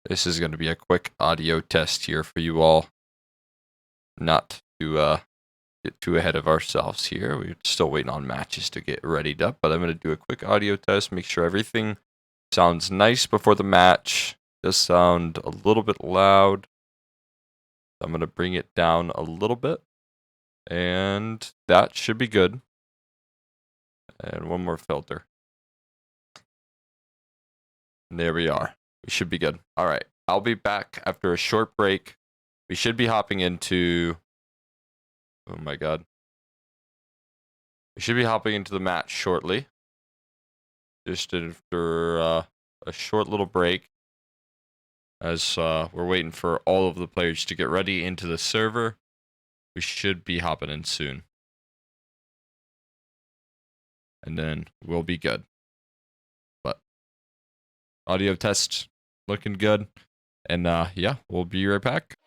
This is going to be a quick audio test here for you all. Not to get too ahead of ourselves here. We're still waiting on matches to get readied up, but I'm going to do a quick audio test, make sure everything sounds nice before the match. Does sound a little bit loud. I'm going to bring it down a little bit, and that should be good. And one more filter. And there we are. We should be good. All right. I'll be back after a short break. We should be hopping into... Oh my god. We should be hopping into the match shortly. Just after a short little break. As we're waiting for all of the players to get ready into the server. We should be hopping in soon. And then we'll be good. But audio test looking good. And yeah, we'll be right back.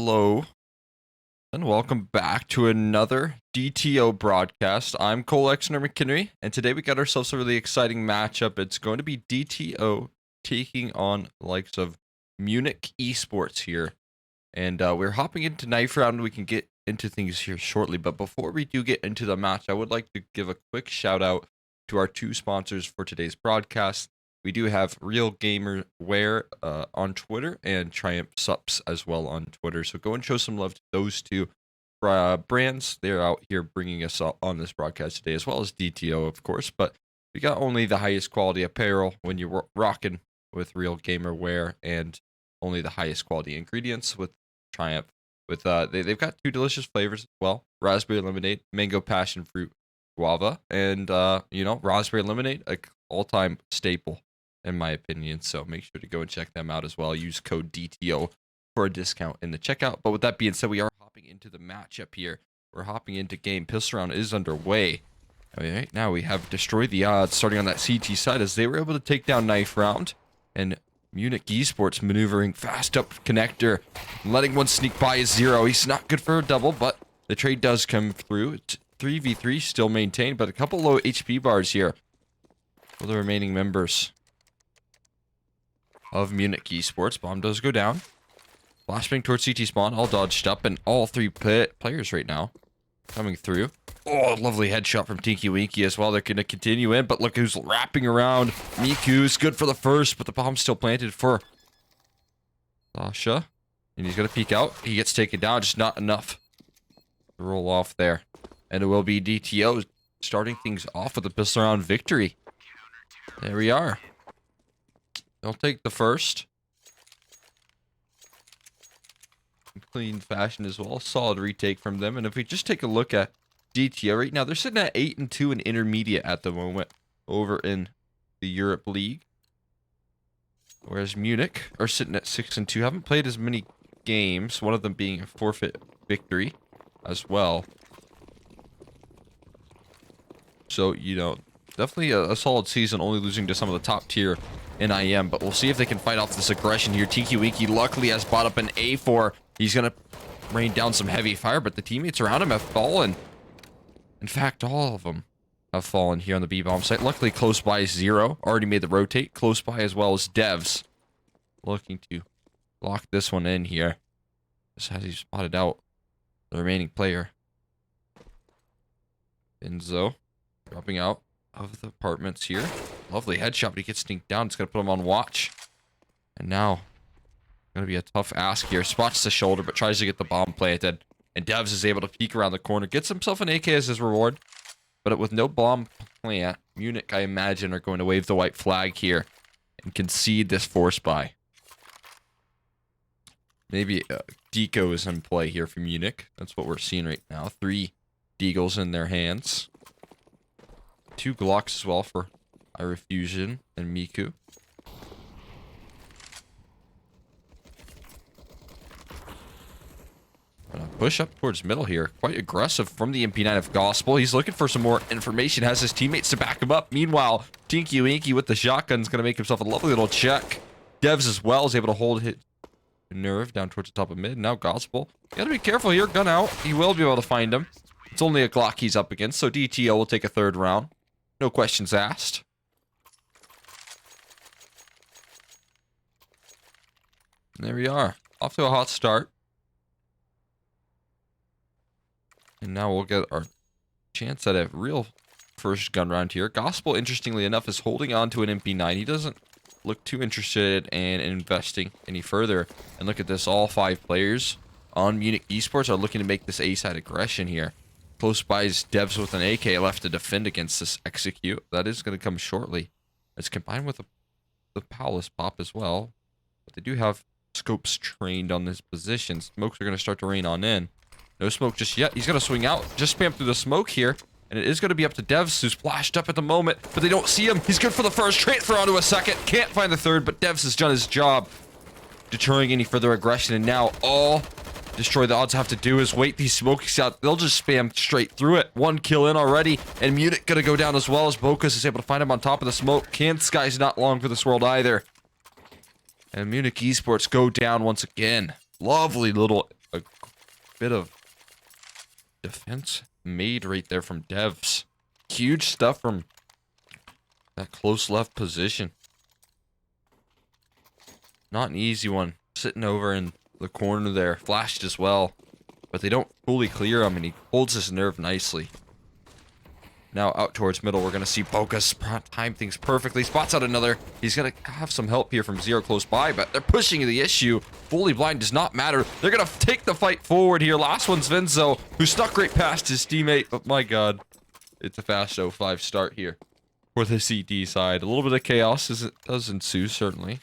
hello, and welcome back to another DTO broadcast. I'm Cole Exner McKinnery, and today we got ourselves a really exciting matchup. It's going to be DTO taking on the likes of Munich esports here, and we're hopping into knife round. We can get into things here shortly, but before we do get into the match, I would like to give a quick shout out to our two sponsors for today's broadcast. We do have Real Gamer Wear on Twitter and Triumph Sups as well on Twitter. So go and show some love to those two brands. They're out here bringing us on this broadcast today, as well as DTO, of course. But we got only the highest quality apparel when you're rocking with Real Gamer Wear, and only the highest quality ingredients with Triumph. With they've got two delicious flavors as well: raspberry lemonade, mango passion fruit, guava, and raspberry lemonade, an all-time staple in my opinion. So make sure to go and check them out as well. Use code DTO for a discount in the checkout. But with that being said, we are hopping into the matchup here. We're hopping into game. Pistol round is underway. Right now we have destroyed the odds starting on that CT side as they were able to take down knife round. And Munich esports maneuvering fast up connector, letting one sneak by is zero. He's not good for a double, but the trade does come through. It's 3v3 still maintained, but a couple low HP bars here for the remaining members of Munich esports. Bomb does go down. Flashbang towards CT spawn, all dodged up, and all three players right now coming through. Oh, lovely headshot from Tinky Winky as well. They're going to continue in, but look who's wrapping around. Miku's good for the first, but the bomb's still planted for Sasha. And he's going to peek out. He gets taken down, just not enough to roll off there. And it will be DTO starting things off with a pistol round victory. There we are. They'll take the first. In clean fashion as well. Solid retake from them. And if we just take a look at DTO right now, they're sitting at 8-2 in intermediate at the moment over in the Europe League. Whereas Munich are sitting at 6-2. Haven't played as many games, one of them being a forfeit victory as well. So, definitely a solid season, only losing to some of the top tier in IM, but we'll see if they can fight off this aggression here. Tinky Winky luckily has bought up an A4. He's going to rain down some heavy fire, but the teammates around him have fallen. In fact, all of them have fallen here on the B-bomb site. Luckily, close by is Zero. Already made the rotate. Close by as well as Devs. Looking to lock this one in here. Just as he spotted out the remaining player. Enzo dropping out of the apartments here. Lovely headshot, but he gets sneaked down. It's going to put him on watch. And now, going to be a tough ask here. Spots the shoulder, but tries to get the bomb planted. And Devs is able to peek around the corner. Gets himself an AK as his reward. But with no bomb plant, Munich, I imagine, are going to wave the white flag here. And concede this force buy. Maybe Deco is in play here for Munich. That's what we're seeing right now. 3 Deagles in their hands. 2 Glocks as well for Irefusion and Miku. Push up towards middle here. Quite aggressive from the MP9 of Gospel. He's looking for some more information. Has his teammates to back him up. Meanwhile, Tinky Winky with the shotgun is going to make himself a lovely little check. Devs as well is able to hold his nerve down towards the top of mid. Now Gospel. You gotta be careful here. Gun out. He will be able to find him. It's only a Glock he's up against, so DTO will take a third round. No questions asked. And there we are. Off to a hot start. And now we'll get our chance at a real first gun round here. Gospel, interestingly enough, is holding on to an MP9. He doesn't look too interested in investing any further. And look at this. All 5 players on Munich esports are looking to make this A-side aggression here. Close by is Devs with an AK left to defend against this execute. That is going to come shortly. It's combined with the Paulus pop as well. But they do have scopes trained on this position. Smokes are going to start to rain on in. No smoke just yet. He's going to swing out. Just spam through the smoke here. And it is going to be up to Devs, who's flashed up at the moment. But they don't see him. He's good for the first. Transfer onto a second. Can't find the third, but Devs has done his job. Deterring any further aggression. And now all Destroy the odds have to do is wait these smokies out. They'll just spam straight through it. 1 kill in already. And Munich gonna go down as well as Bokus is able to find him on top of the smoke. Sky's not long for this world either. And Munich esports go down once again. Lovely little bit of defense made right there from devs. Huge stuff from that close left position. Not an easy one. Sitting over in the corner there. Flashed as well. But they don't fully clear him, and he holds his nerve nicely. Now out towards middle, we're going to see Bokus time things perfectly. Spots out another. He's going to have some help here from Zero close by, but they're pushing the issue. Fully blind does not matter. They're going to take the fight forward here. Last one's Vinzo, who stuck right past his teammate. But my god, it's a fast 0-5 start here for the CD side. A little bit of chaos as it does ensue, certainly.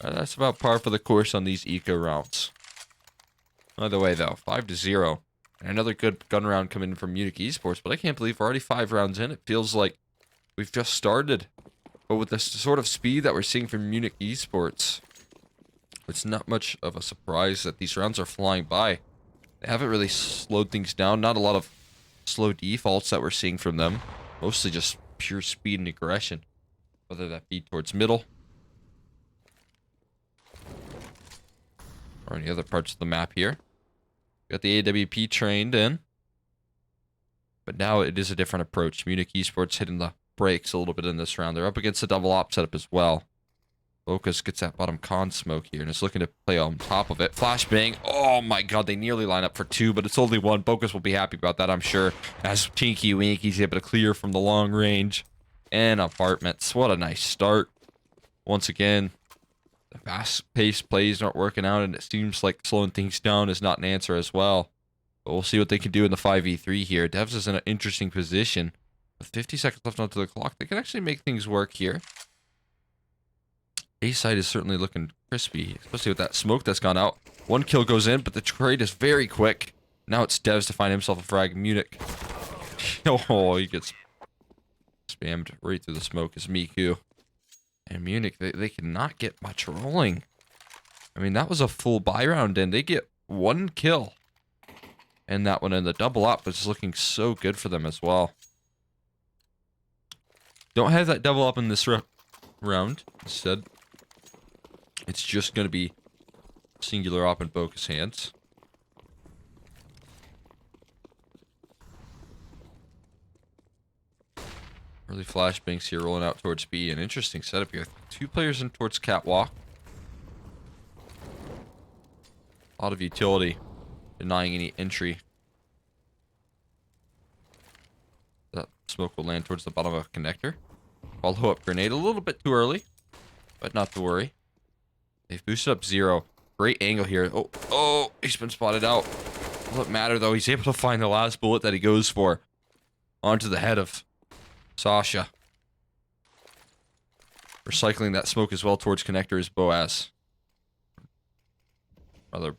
That's about par for the course on these eco rounds. Either way, though, 5-0. And another good gun round coming in from Munich esports, but I can't believe we're already 5 rounds in. It feels like we've just started. But with the sort of speed that we're seeing from Munich esports, it's not much of a surprise that these rounds are flying by. They haven't really slowed things down. Not a lot of slow defaults that we're seeing from them. Mostly just pure speed and aggression. Whether that be towards middle or any other parts of the map here. Got the AWP trained in. But now it is a different approach. Munich esports hitting the brakes a little bit in this round. They're up against the double op setup as well. Bokus gets that bottom con smoke here and is looking to play on top of it. Flashbang. Oh my god, they nearly line up for 2, but it's only 1. Bokus will be happy about that, I'm sure. As Tinky Winky's able to clear from the long range. And apartments. What a nice start. Once again, the fast-paced plays aren't working out, and it seems like slowing things down is not an answer as well. But we'll see what they can do in the 5v3 here. Devs is in an interesting position. With 50 seconds left onto the clock, they can actually make things work here. A side is certainly looking crispy, especially with that smoke that's gone out. 1 kill goes in, but the trade is very quick. Now it's Devs to find himself a frag. Munich. Oh, he gets spammed right through the smoke as Miku. And Munich, they cannot get much rolling. I mean, that was a full buy round, and they get 1 kill. And that one in the double up is looking so good for them as well. Don't have that double up in this round. Instead, it's just going to be singular op in Bokus' hands. Early flashbangs here rolling out towards B. An interesting setup here. 2 players in towards catwalk. A lot of utility. Denying any entry. That smoke will land towards the bottom of a connector. Follow up grenade. A little bit too early. But not to worry. They've boosted up 0. Great angle here. Oh, he's been spotted out. Doesn't matter though. He's able to find the last bullet that he goes for. Onto the head of Sasha. Recycling that smoke as well towards connector is Boaz. Rather,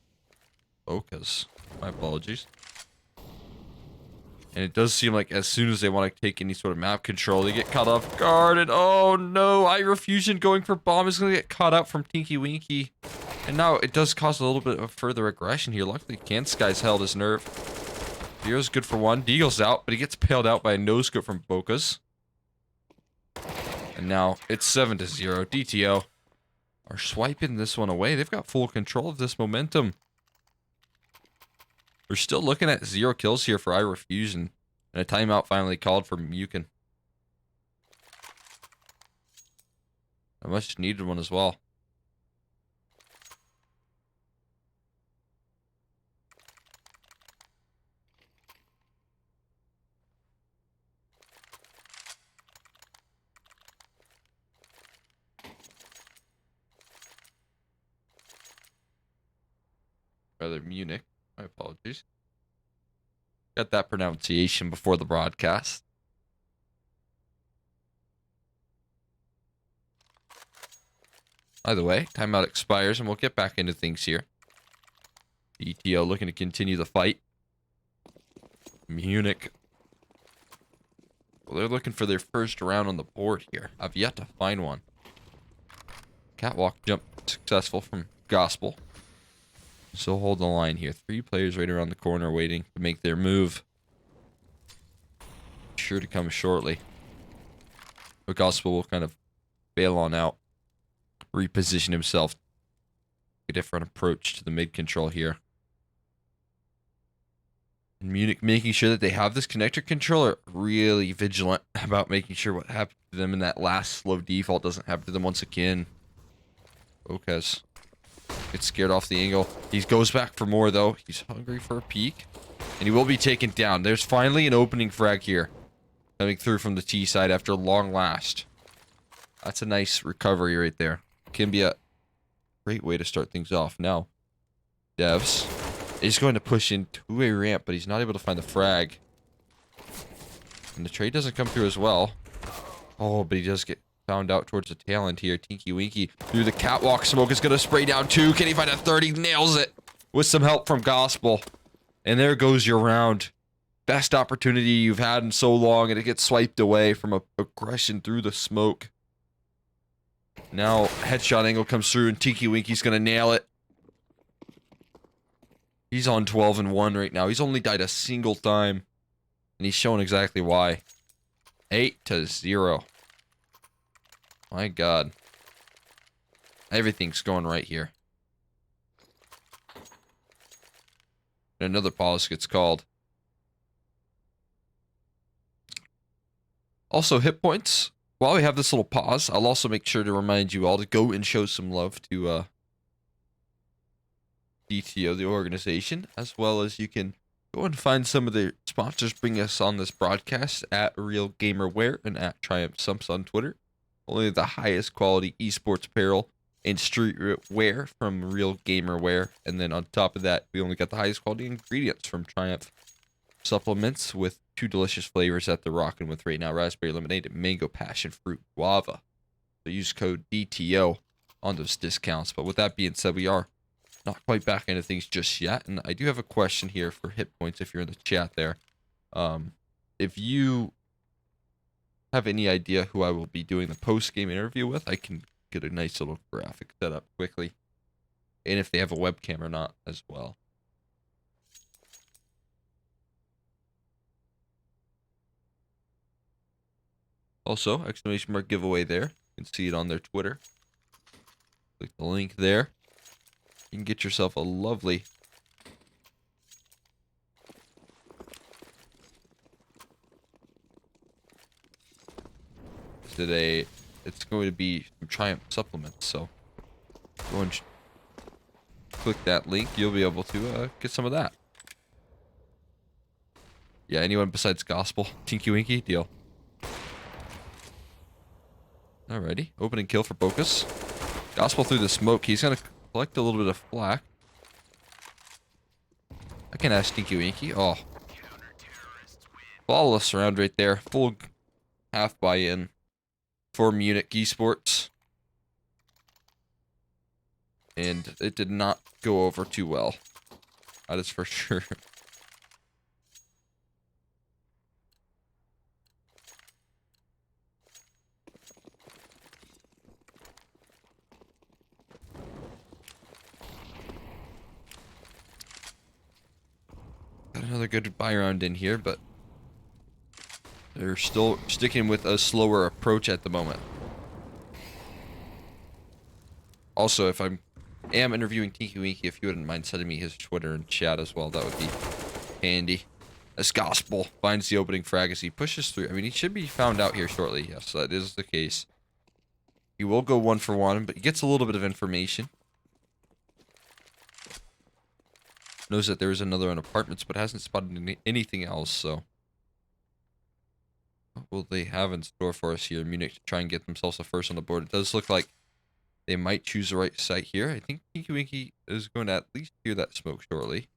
Bokus. My apologies. And it does seem like as soon as they want to take any sort of map control, they get caught off guard. And oh no, Fusion going for bomb is going to get caught out from Tinky Winky. And now it does cause a little bit of further aggression here. Luckily, Kansky's held his nerve. Zero's good for 1. Deagle's out, but he gets paled out by a no-scope from Bokus. And now it's 7-0. DTO are swiping this one away. They've got full control of this momentum. We're still looking at 0 kills here for Fusion. And a timeout finally called for Mukin. A much needed one as well. Rather Munich. My apologies. Got that pronunciation before the broadcast. Either way, timeout expires and we'll get back into things here. DTO looking to continue the fight. Munich. Well, they're looking for their first round on the board here. I've yet to find one. Catwalk jump successful from Gospel. So hold the line here. 3 players right around the corner waiting to make their move. Sure to come shortly. But Gospel will kind of bail on out. Reposition himself. A different approach to the mid control here. And Munich making sure that they have this connector controller, really vigilant about making sure what happened to them in that last slow default doesn't happen to them once again. Ocas gets scared off the angle. He goes back for more, though. He's hungry for a peek. And he will be taken down. There's finally an opening frag here. Coming through from the T side after a long last. That's a nice recovery right there. Can be a great way to start things off. Now, Devs is going to push into a ramp, but he's not able to find the frag. And the trade doesn't come through as well. Oh, but he does get found out towards the tail end here. Tinky Winky through the catwalk. Smoke is going to spray down 2. Can he find a 3rd? He nails it with some help from Gospel. And there goes your round. Best opportunity you've had in so long, and it gets swiped away from a aggression through the smoke. Now, headshot angle comes through, and Tinky Winky's going to nail it. He's on 12-1 right now. He's only died a single time. And he's shown exactly why. 8-0. My God. Everything's going right here. And another pause gets called. Also, hit points. While we have this little pause, I'll also make sure to remind you all to go and show some love to DTO, the organization, as well as you can go and find some of the sponsors bringing us on this broadcast at Real Gamerware and at Triumph Sumps on Twitter. Only the highest quality esports apparel and streetwear from Real Gamerware. And then on top of that, we only got the highest quality ingredients from Triumph supplements with 2 delicious flavors that they're rocking with right now: raspberry lemonade and mango passion fruit guava. So use code DTO on those discounts. But with that being said, we are not quite back into things just yet. And I do have a question here for hit points if you're in the chat there. If you have any idea who I will be doing the post-game interview with, I can get a nice little graphic set up quickly. And if they have a webcam or not as well. Also, exclamation mark giveaway there. You can see it on their Twitter. Click the link there. You can get yourself a lovely today. It's going to be some Triumph supplements, so go and click that link. You'll be able to get some of that. Yeah, anyone besides Gospel, Tinky Winky, deal. Alrighty, opening kill for Bocus. Gospel through the smoke. He's gonna collect a little bit of flak. I can ask Tinky Winky. Oh, flawless round right there. Full half buy-in for Munich esports. And it did not go over too well. That is for sure. Got another good buy round in here, but they're still sticking with a slower approach at the moment. Also, if I am interviewing Tinky Winky, if you wouldn't mind sending me his Twitter and chat as well, that would be handy. As Gospel finds the opening frag as he pushes through. I mean, he should be found out here shortly. Yes, that is the case. He will go 1 for 1, but he gets a little bit of information. Knows that there is another in apartments, but hasn't spotted anything else, so what will they have in store for us here in Munich to try and get themselves a first on the board? It does look like they might choose the right site here. I think Tinky Winky is going to at least hear that smoke shortly.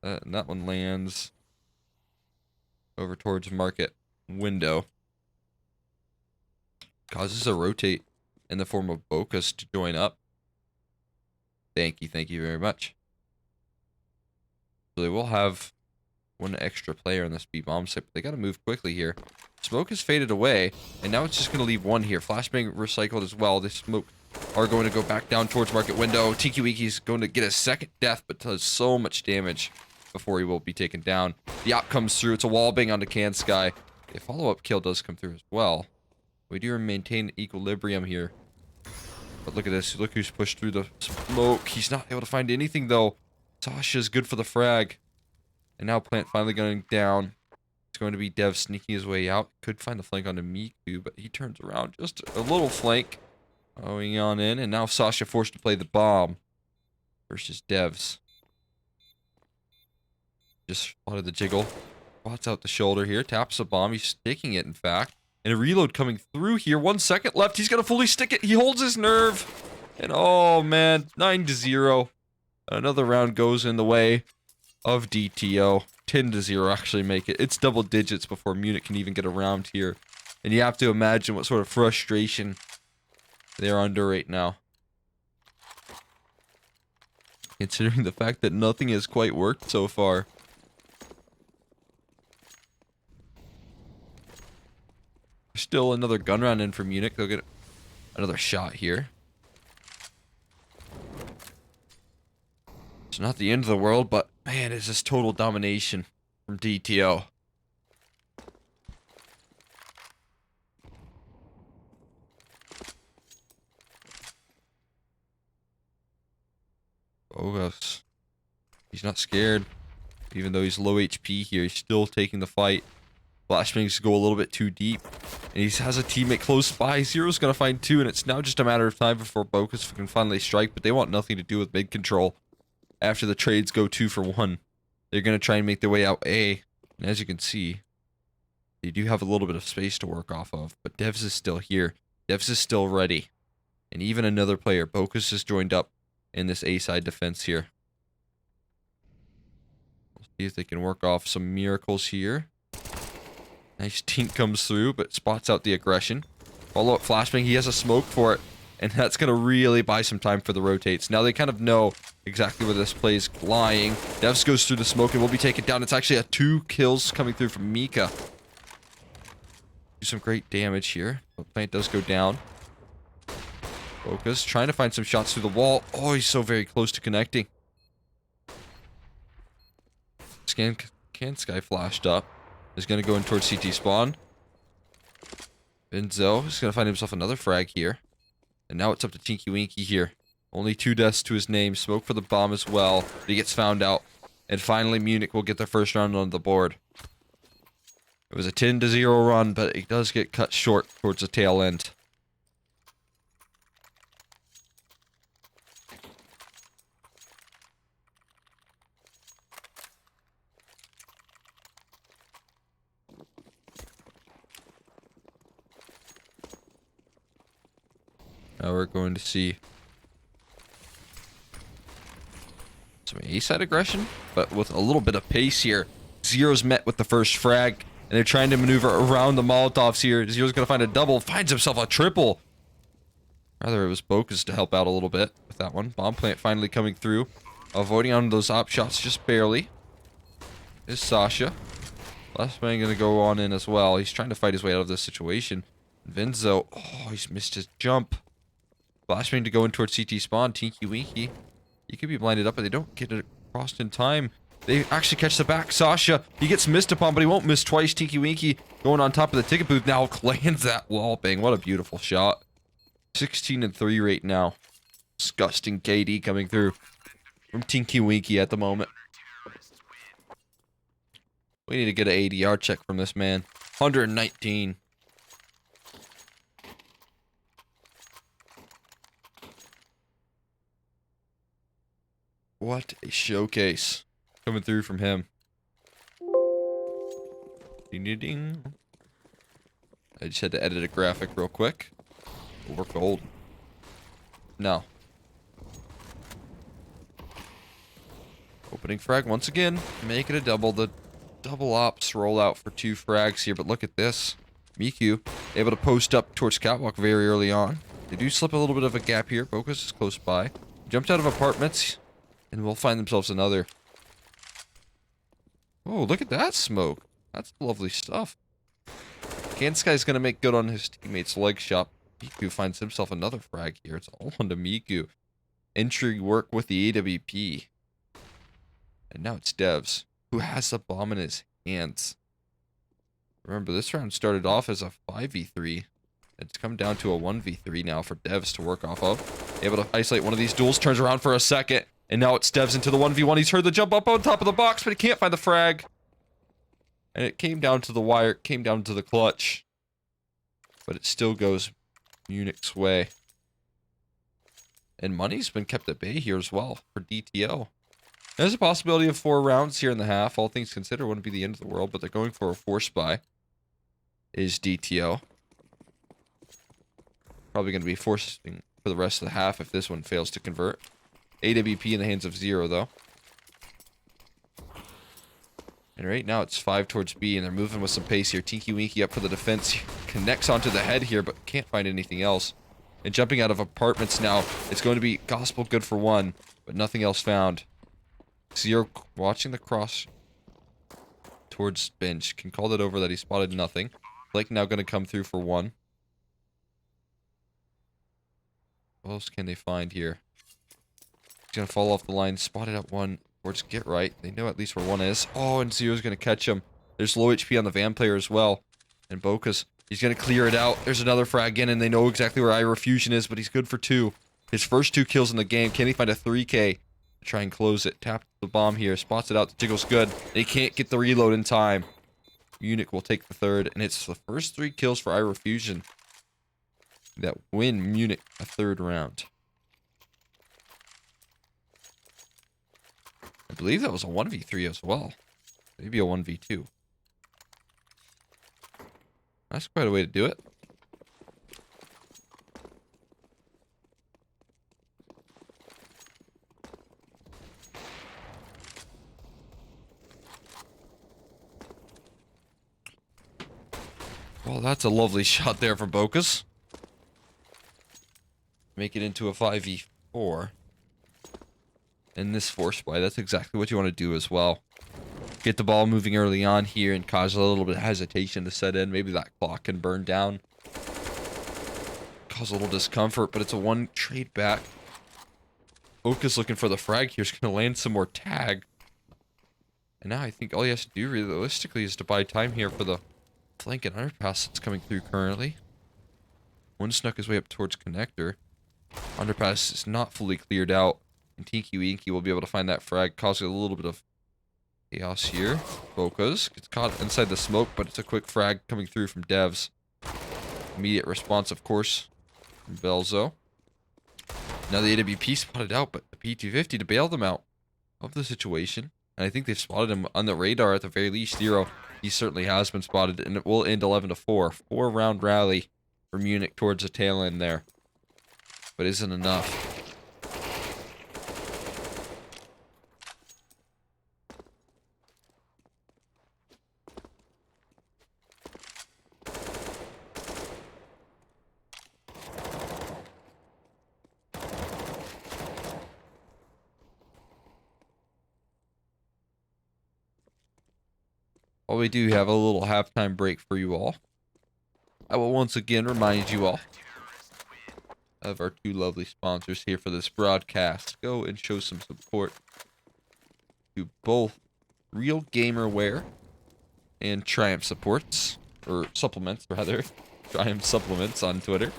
And that one lands over towards Market Window. Causes a rotate in the form of Bocus to join up. Thank you very much. So they will have one extra player on this B-bomb site, but they got to move quickly here. Smoke has faded away, and now it's just going to leave one here. Flashbang recycled as well. The smoke are going to go back down towards Market Window. Tinky Winky's going to get a second death, but does so much damage before he will be taken down. The op comes through. It's a wall bang onto Can Sky. A follow-up kill does come through as well. We do maintain equilibrium here. But look at this. Look who's pushed through the smoke. He's not able to find anything, though. Sasha's good for the frag. And now Plant finally going down. It's going to be Dev sneaking his way out. Could find the flank onto Miku, but he turns around. Just a little flank. Going on in. And now Sasha forced to play the bomb. Versus Devs. Just spotted the jiggle. Spots out the shoulder here. Taps the bomb. He's sticking it, in fact. And a reload coming through here. 1 second left. He's going to fully stick it. He holds his nerve. And oh, man. 9-0. Another round goes in the way of DTO. 10-0 actually make it. It's double digits before Munich can even get around here. And you have to imagine what sort of frustration they're under right now. Considering the fact that nothing has quite worked so far. Still another gun round in for Munich. They'll get another shot here. It's not the end of the world, but man, it's just total domination from DTO. Bogus. He's not scared. Even though he's low HP here, he's still taking the fight. Flashbangs go a little bit too deep. And he has a teammate close by. Zero's going to find 2, and it's now just a matter of time before Bogus can finally strike. But they want nothing to do with mid control. After the trades go 2 for 1, they're going to try and make their way out A. And as you can see, they do have a little bit of space to work off of. But Devs is still here. Devs is still ready. And even another player, Bogus, has joined up in this A side defense here. We'll see if they can work off some miracles here. Nice tink comes through, but spots out the aggression. Follow up flashbang. He has a smoke for it. And that's going to really buy some time for the rotates. Now they kind of know exactly where this play is lying. Devs goes through the smoke and will be taken down. It's actually a 2 kills coming through from Mika. Do some great damage here. But Plant does go down. Focus. Trying to find some shots through the wall. Oh, he's so very close to connecting. Can Sky flashed up. Is going to go in towards CT spawn. Benzo is going to find himself another frag here. And now it's up to Tinky Winky here. Only 2 deaths to his name. Smoke for the bomb as well. But he gets found out. And finally, Munich will get their first round on the board. It was a 10-0 run, but it does get cut short towards the tail end. Now we're going to see some A-side aggression, but with a little bit of pace here. Zero's met with the first frag, and they're trying to maneuver around the Molotovs here. Zero's going to find a double, finds himself a triple. Rather, it was Bokus to help out a little bit with that one. Bomb Plant finally coming through, avoiding on those op shots just barely. Is Sasha. Last man going to go on in as well. He's trying to fight his way out of this situation. Vinzo, oh, he's missed his jump. Flashbang to go in towards CT spawn. Tinky Winky. He could be blinded up, but they don't get it across in time. They actually catch the back. Sasha, he gets missed upon, but he won't miss twice. Tinky Winky going on top of the ticket booth now. Lands that wall bang. What a beautiful shot. 16-3 right now. Disgusting KD coming through from Tinky Winky at the moment. We need to get an ADR check from this man. 119. What a showcase coming through from him. Ding ding ding. I just had to edit a graphic real quick. We're gold. No. Opening frag once again. Make it a double. The double ops roll out for 2 frags here, but look at this. Miku able to post up towards catwalk very early on. They do slip a little bit of a gap here. Focus is close by. Jumped out of apartments. And will find themselves another. Oh, look at that smoke. That's lovely stuff. Gansky's going to make good on his teammate's leg shot. Miku finds himself another frag here. It's all onto Miku. Entry work with the AWP. And now it's Devs, who has the bomb in his hands. Remember, this round started off as a 5v3. It's come down to a 1v3 now for Devs to work off of. Able to isolate one of these duels. Turns around for a second. And now it steps into the 1v1. He's heard the jump up on top of the box, but he can't find the frag. And it came down to the wire, it came down to the clutch. But it still goes Munich's way. And money's been kept at bay here as well for DTO. There's a possibility of 4 rounds here in the half. All things considered, wouldn't be the end of the world, but they're going for a force buy. Is DTO. Probably going to be forcing for the rest of the half if this one fails to convert. AWP in the hands of 0, though. And right now it's 5 towards B, and they're moving with some pace here. Tinky Winky up for the defense. Connects onto the head here, but can't find anything else. And jumping out of apartments now. It's going to be gospel good for 1, but nothing else found. 0 watching the cross towards bench. Can call that over that he spotted nothing. Blake now going to come through for 1. What else can they find here? He's going to fall off the line. Spotted at 1 towards get right. They know at least where 1 is. Oh, and Zero's going to catch him. There's low HP on the Van player as well. And Boca's, he's going to clear it out. There's another frag in, and they know exactly where Ira Fusion is, but he's good for 2. His first 2 kills in the game. Can he find a 3K? Try and close it. Tap the bomb here. Spots it out. The jiggle's good. They can't get the reload in time. Munich will take the 3rd, and it's the first 3 kills for Ira Fusion that win Munich a 3rd round. I believe that was a 1v3 as well. Maybe a 1v2. That's quite a way to do it. Well, that's a lovely shot there from Bocas. Make it into a 5v4. In this force buy, that's exactly what you want to do as well. Get the ball moving early on here and cause a little bit of hesitation to set in. Maybe that clock can burn down. Cause a little discomfort, but it's a 1 trade back. Bocas looking for the frag here. He's going to land some more tag. And now I think all he has to do realistically is to buy time here for the flank and underpass that's coming through currently. 1 snuck his way up towards connector. Underpass is not fully cleared out. And Tinky Winky will be able to find that frag, causing a little bit of chaos here. Bocas gets caught inside the smoke, but it's a quick frag coming through from Devs. Immediate response, of course, from Belzo. Now the AWP spotted out, but the P250 to bail them out of the situation. And I think they've spotted him on the radar at the very least. 0. He certainly has been spotted, and it will end 11-4. 4-round rally for Munich towards the tail end there. But isn't enough. While we do have a little halftime break for you all, I will once again remind you all of our 2 lovely sponsors here for this broadcast. Go and show some support to both Real Gamer Wear and Triumph Supports, or Supplements rather. Triumph Supplements on Twitter.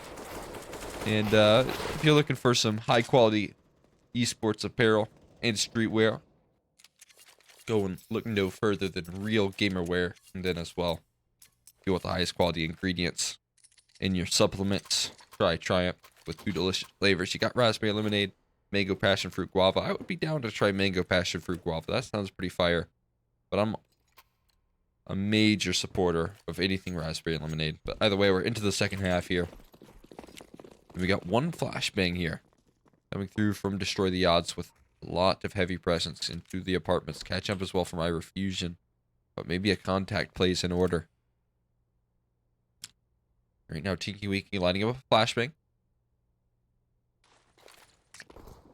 And if you're looking for some high quality esports apparel and streetwear, go and look no further than Real Gamer Wear, and then as well, if you want the highest quality ingredients in your supplements, try Triumph with 2 delicious flavors. You got raspberry lemonade, mango passion fruit guava. I would be down to try mango passion fruit guava. That sounds pretty fire. But I'm a major supporter of anything raspberry lemonade. But either way, we're into the second half here. And we got 1 flashbang here coming through from Destroy the Odds with a lot of heavy presence into the apartments. Catch up as well from Ira Fusion. But maybe a contact plays in order. Right now, Tinky Winky lining up a flashbang.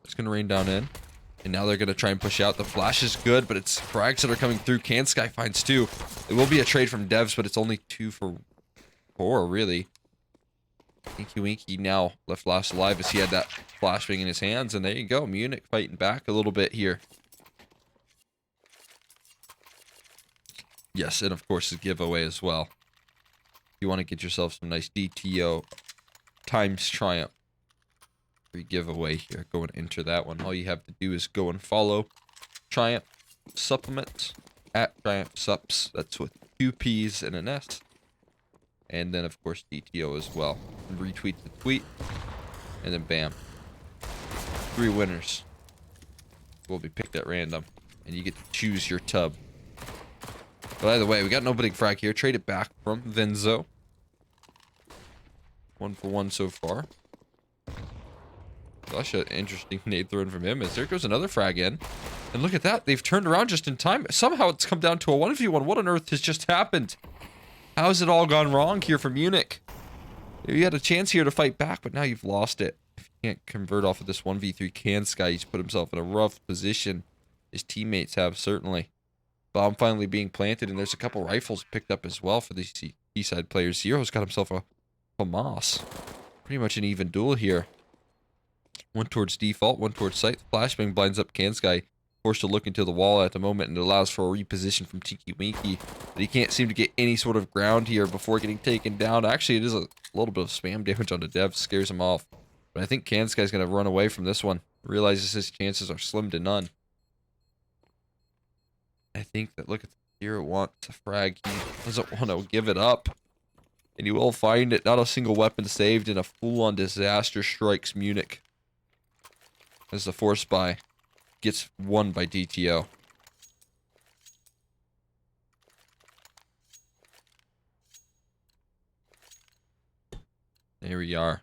It's going to rain down in. And now they're going to try and push out. The flash is good, but it's frags that are coming through. Can Sky finds 2. It will be a trade from Devs, but it's only 2 for 4, really. Tinky Winky now left last alive as he had that flashbang in his hands. And there you go. Munich fighting back a little bit here. Yes, and of course, a giveaway as well. If you want to get yourself some nice DTO times Triumph free giveaway here. Go and enter that one. All you have to do is go and follow Triumph Supplements at Triumph Sups. That's with 2 P's and an S. And then, of course, DTO as well. And retweet the tweet. And then, bam. 3 winners will be picked at random. And you get to choose your tub. But either way, we got an opening frag here. Trade it back from Venzo. 1 for 1 so far. Gosh, an interesting nade thrown from him. As there goes another frag in. And look at that. They've turned around just in time. Somehow it's come down to a 1v1. What on earth has just happened? How has it all gone wrong here for Munich? You had a chance here to fight back, but now you've lost it. If you can't convert off of this 1v3 CSGO, he's put himself in a rough position. His teammates have, certainly. Bomb finally being planted, and there's a couple rifles picked up as well for these Eastside players. Zero's got himself a FAMAS. Pretty much an even duel here. One towards default, one towards sight. Flashbang blinds up CSGO. Forced to look into the wall at the moment, and it allows for a reposition from Tiki Winky. But he can't seem to get any sort of ground here before getting taken down. Actually, it is a little bit of spam damage on the dev. Scares him off. But I think CSGO's going to run away from this one. Realizes his chances are slim to none. I think that, look at the Zero wants a frag. He doesn't want to give it up. And he will find it. Not a single weapon saved, and a full-on disaster strikes Munich. As the force buy gets won by DTO. There we are.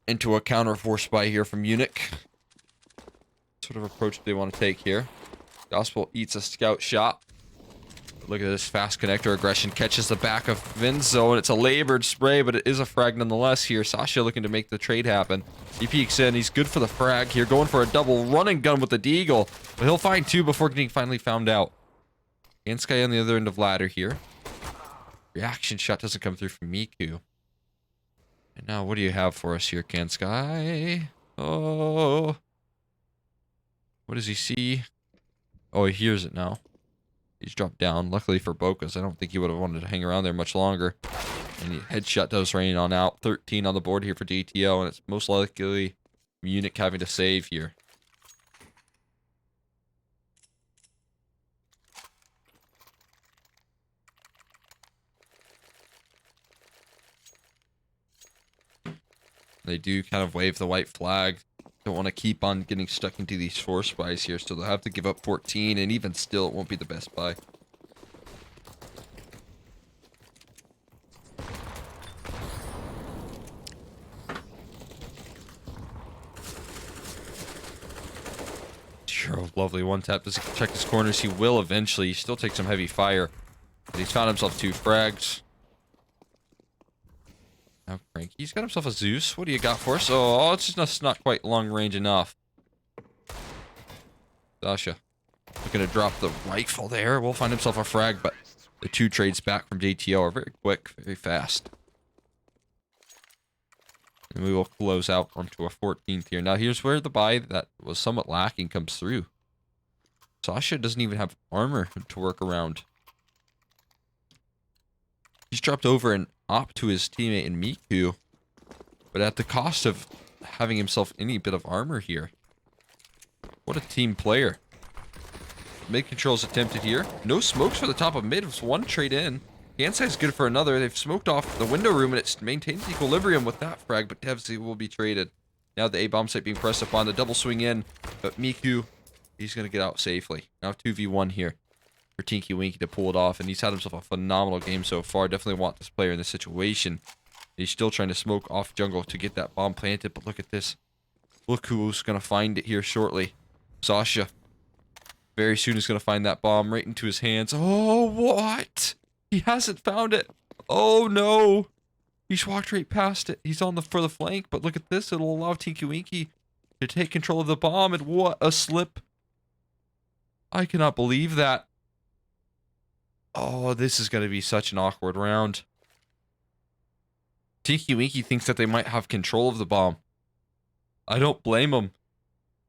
Into a counter force buy here from Munich. What sort of approach do they want to take here? Gospel eats a scout shot. Look at this fast connector aggression. Catches the back of Vinzo, and it's a labored spray, but it is a frag nonetheless here. Sasha looking to make the trade happen. He peeks in. He's good for the frag here. Going for a double running gun with the Deagle. But he'll find 2 before getting finally found out. Gansky on the other end of ladder here. Reaction shot doesn't come through from Miku. And now what do you have for us here, Gansky? Oh. What does he see? Oh, he hears it now. He's dropped down. Luckily for Bokas, I don't think he would have wanted to hang around there much longer. And the headshot does rain on out. 13 on the board here for DTO, and it's most likely Munich having to save here. They do kind of wave the white flag. Don't want to keep on getting stuck into these force buys here, so they'll have to give up 14, and even still, it won't be the best buy. Sure, lovely one tap. Does he check his corners? He will eventually. He still takes some heavy fire, but he's found himself 2 frags. Now Cranky's got himself a Zeus. What do you got for us? Oh, it's just not quite long range enough. Sasha looking to drop the rifle there. Will find himself a frag, but the 2 trades back from DTO are very quick, very fast. And we will close out onto a 14th here. Now here's where the buy that was somewhat lacking comes through. Sasha doesn't even have armor to work around. He's dropped over an op to his teammate in Miku, but at the cost of having himself any bit of armor here. What a team player. Mid controls attempted here. No smokes for the top of mid. It's 1 trade in. Gansai's good for another. They've smoked off the window room, and it maintains equilibrium with that frag, but Devsy will be traded. Now the A-bomb site being pressed upon. The double swing in, but Miku, he's going to get out safely. Now 2v1 here for Tinky Winky to pull it off, and he's had himself a phenomenal game so far. Definitely want this player in this situation. He's still trying to smoke off jungle to get that bomb planted, but look at this. Look who's going to find it here shortly. Sasha. Very soon is going to find that bomb right into his hands. Oh, what? He hasn't found it. Oh, no. He's walked right past it. He's on for the flank, but look at this. It'll allow Tinky Winky to take control of the bomb, and what a slip. I cannot believe that. Oh, this is going to be such an awkward round. Tinky Winky thinks that they might have control of the bomb. I don't blame him,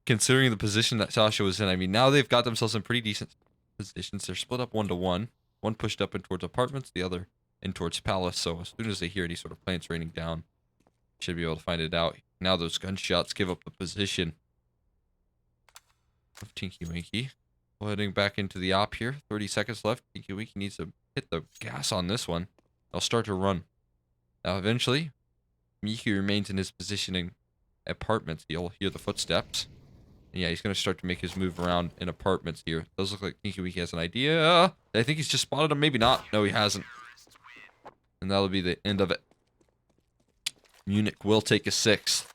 considering the position that Sasha was in. I mean, now they've got themselves in pretty decent positions. They're split up 1-to-1. One pushed up in towards apartments, the other in towards Palace. So as soon as they hear any sort of plants raining down, should be able to find it out. Now those gunshots give up the position of Tinky Winky. Heading back into the op here. 30 seconds left. Tinky Winky needs to hit the gas on this one. They'll start to run. Now eventually, Miku remains in his positioning apartments. You'll hear the footsteps. And yeah, he's going to start to make his move around in apartments here. Does look like Tinky Winky has an idea. I think he's just spotted him. Maybe not. No, he hasn't. And that'll be the end of it. Munich will take a 6th.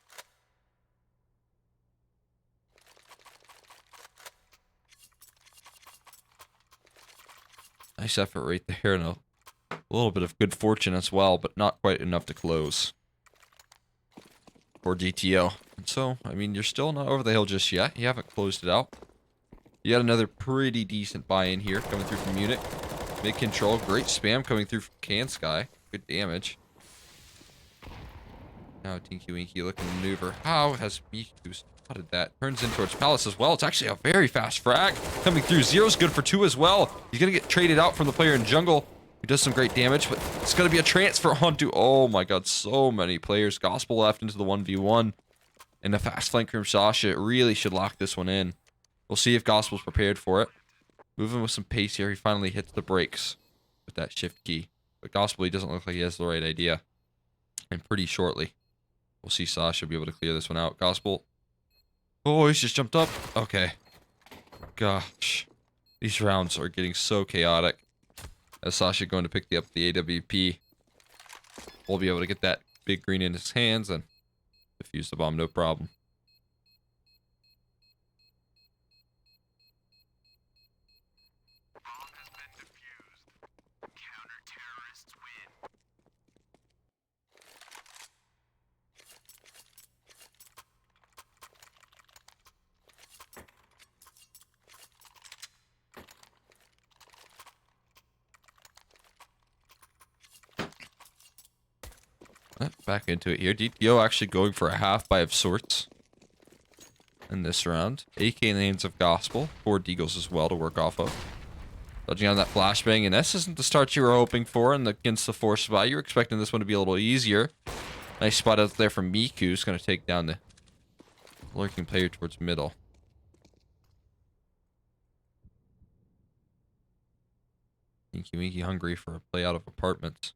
Nice effort right there, and a little bit of good fortune as well, but not quite enough to close for DTO. And so, I mean, you're still not over the hill just yet. You haven't closed it out. You got another pretty decent buy-in here coming through from Munich. Mid-control, great spam coming through from CanSky. Good damage. Now Tinky Winky looking to maneuver. How has Miku spotted that? Turns in towards Palace as well. It's actually a very fast frag coming through. Zero's good for 2 as well. He's going to get traded out from the player in jungle, who does some great damage, but it's going to be a transfer onto... Oh my god, so many players. Gospel left into the 1v1. And the fast flank from Sasha really should lock this one in. We'll see if Gospel's prepared for it. Moving with some pace here. He finally hits the brakes with that shift key. But Gospel, he doesn't look like he has the right idea. And pretty shortly, we'll see Sasha be able to clear this one out. Gospel. Oh, he's just jumped up. Okay. Gosh. These rounds are getting so chaotic. As Sasha going to pick up the AWP. We'll be able to get that big green in his hands and defuse the bomb, no problem. Back into it here. DTO actually going for a half buy of sorts in this round. AK in the hands of Gospel. 4 Deagles as well to work off of. Dodging on that flashbang, and this isn't the start you were hoping for and against the force buy. You were expecting this one to be a little easier. Nice spot out there from Miku, who's going to take down the lurking player towards middle. Tinky Winky hungry for a play out of apartments.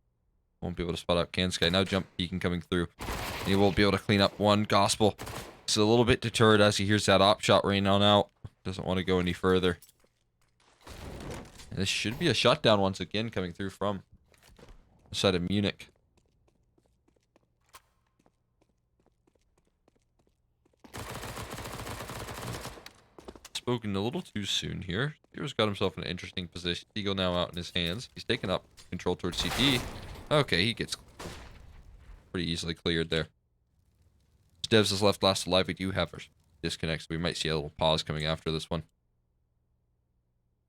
Won't be able to spot out CanSky. Now jump peeking coming through. And he will be able to clean up one. Gospel is a little bit deterred as he hears that op shot rain on out. Doesn't want to go any further. And this should be a shutdown once again coming through from the side of Munich. Spoken a little too soon here. Hero's got himself in an interesting position. Eagle now out in his hands. He's taking up control towards CT. Okay, he gets pretty easily cleared there. Devs is left last alive. We do have our disconnect, so we might see a little pause coming after this one.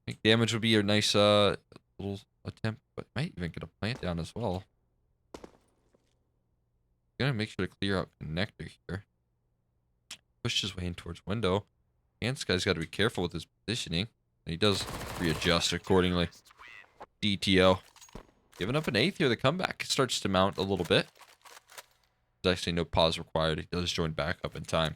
I think damage would be a nice little attempt, but might even get a plant down as well. Gonna make sure to clear out connector here. Push his way in towards window. And this guy's got to be careful with his positioning. And he does readjust accordingly. DTO. Giving up an 8th here. The comeback starts to mount a little bit. There's actually no pause required. He does join back up in time.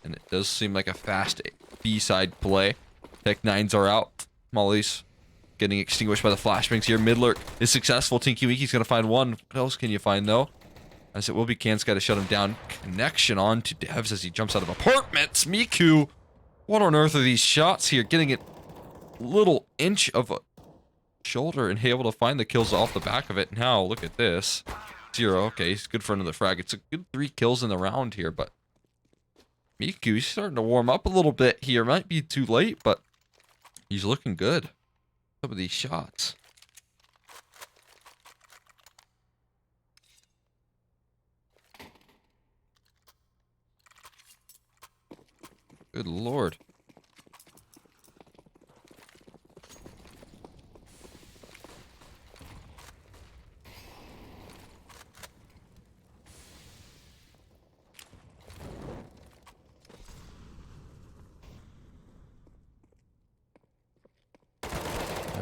And it does seem like a fast B-side play. Tech 9s are out. Molly's getting extinguished by the flashbangs here. Mid-lurk is successful. Tinky Winky's going to find one. What else can you find, though? As it will be CanSky to shut him down. Connection on to Devs as he jumps out of apartments. Miku! What on earth are these shots here? Getting a little inch of a shoulder and able to find the kills off the back of it. Now, look at this. 0. Okay, he's good for another frag. It's a good 3 kills in the round here, but Miku, he's starting to warm up a little bit here. Might be too late, but he's looking good. Some of these shots. Good lord.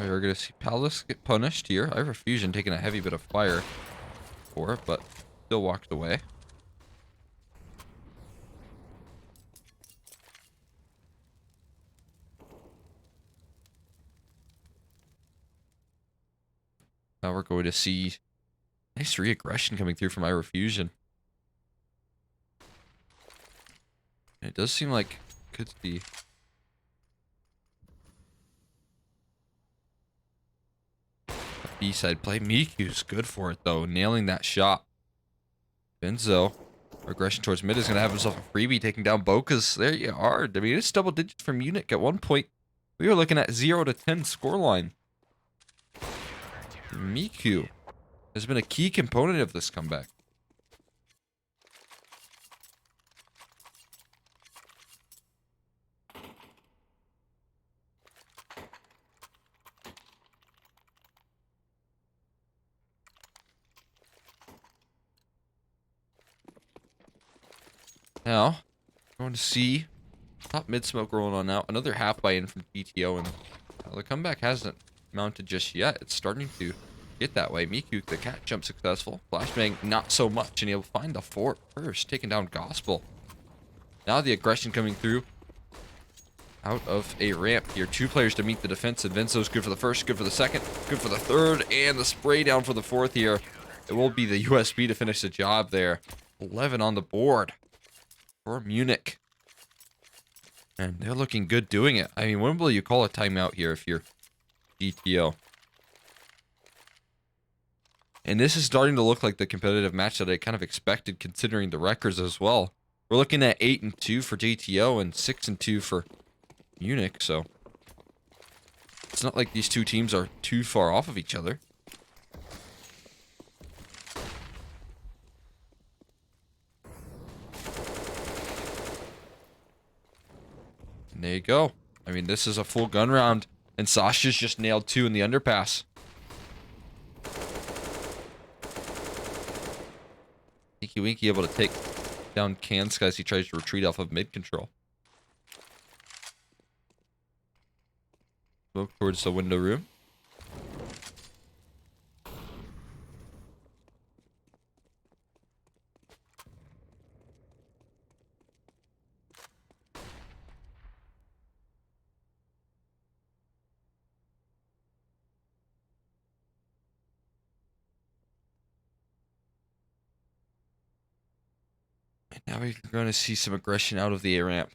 We're going to see Palace get punished here. Ira Fusion taking a heavy bit of fire for it, but still walked away. Now we're going to see nice re-aggression coming through from Ira Fusion. And it does seem like could be a B-side play. Miku's good for it though, nailing that shot. Benzo, aggression towards mid is going to have himself a freebie, taking down Boca's. There you are. I mean, it's double digits from Munich. At one point, we were looking at 0 to 10 scoreline. Miku has been a key component of this comeback. Now, going to see top mid smoke rolling on now. Another half buy in from DTO, and the comeback hasn't mounted just yet. It's starting to get that way. Miku, the cat jump successful. Flashbang, not so much, and he'll find the fort first, taking down Gospel. Now the aggression coming through out of a ramp here. 2 players to meet the defense. Vinzo's good for the first, good for the second, good for the third, and the spray down for the fourth here. It will be the USB to finish the job there. 11 on the board for Munich. And they're looking good doing it. I mean, when will you call a timeout here if you're DTO? And this is starting to look like the competitive match that I kind of expected, considering the records as well. We're looking at 8-2 for DTO and 6-2 for Munich, so it's not like these two teams are too far off of each other. And there you go. I mean, this is a full gun round, and Sasha's just nailed 2 in the underpass. Tinky Winky able to take down Kanska as he tries to retreat off of mid control. Smoke towards the window room. And now we're going to see some aggression out of the A ramp.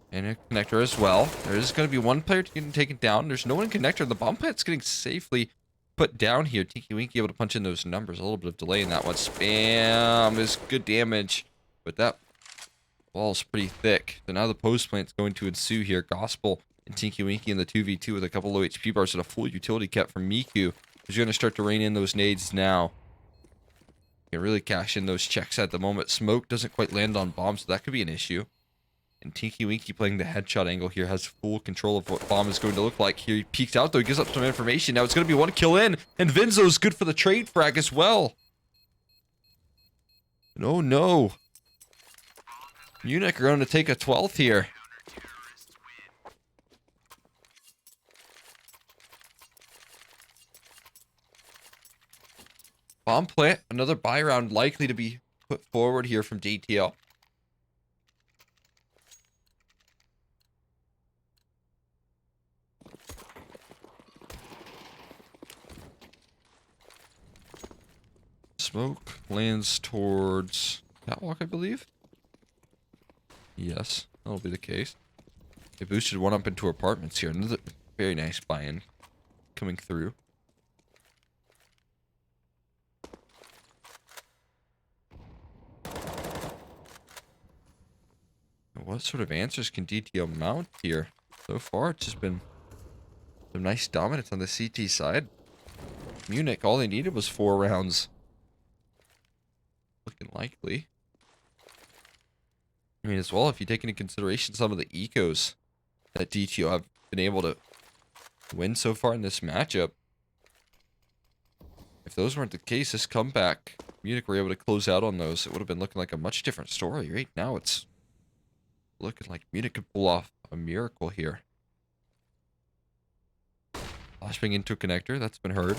And a connector as well. There's going to be one player getting taken down. There's no one in connector. The bomb plant's getting safely put down here. Tinky Winky able to punch in those numbers. A little bit of delay in that one. Spam is good damage. But that wall's pretty thick. So now the post plant's going to ensue here. Gospel and Tinky Winky in the 2v2 with a couple low HP bars and a full utility cap from Miku, who's going to start to rain in those nades now. You can really cash in those checks at the moment. Smoke doesn't quite land on bombs, so that could be an issue. And Tinky Winky playing the headshot angle here has full control of what bomb is going to look like. Here he peeks out though, he gives up some information. Now it's going to be one kill in, and Vinzo's good for the trade frag as well. No, no. Munich are going to take a 12th here. Bomb plant, another buy round likely to be put forward here from DTO. Smoke lands towards Catwalk, I believe. Yes, that'll be the case. They boosted one up into apartments here. Another very nice buy-in coming through. What sort of answers can DTO mount here? So far, it's just been some nice dominance on the CT side. Munich, all they needed was 4 rounds. Looking likely. I mean, as well, if you take into consideration some of the ecos that DTO have been able to win so far in this matchup, if those weren't the case, this comeback, Munich were able to close out on those, it would have been looking like a much different story. Right now, it's looking like Munich could pull off a miracle here. Flashbang into a connector, that's been heard.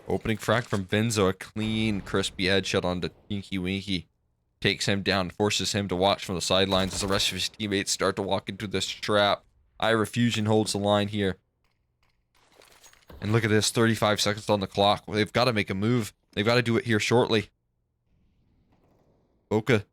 Opening frag from Benzo, a clean, crispy headshot onto Tinky Winky. Takes him down, forces him to watch from the sidelines as the rest of his teammates start to walk into this trap. Ira Fusion holds the line here. And look at this, 35 seconds on the clock. Well, they've got to make a move. They've got to do it here shortly. Boca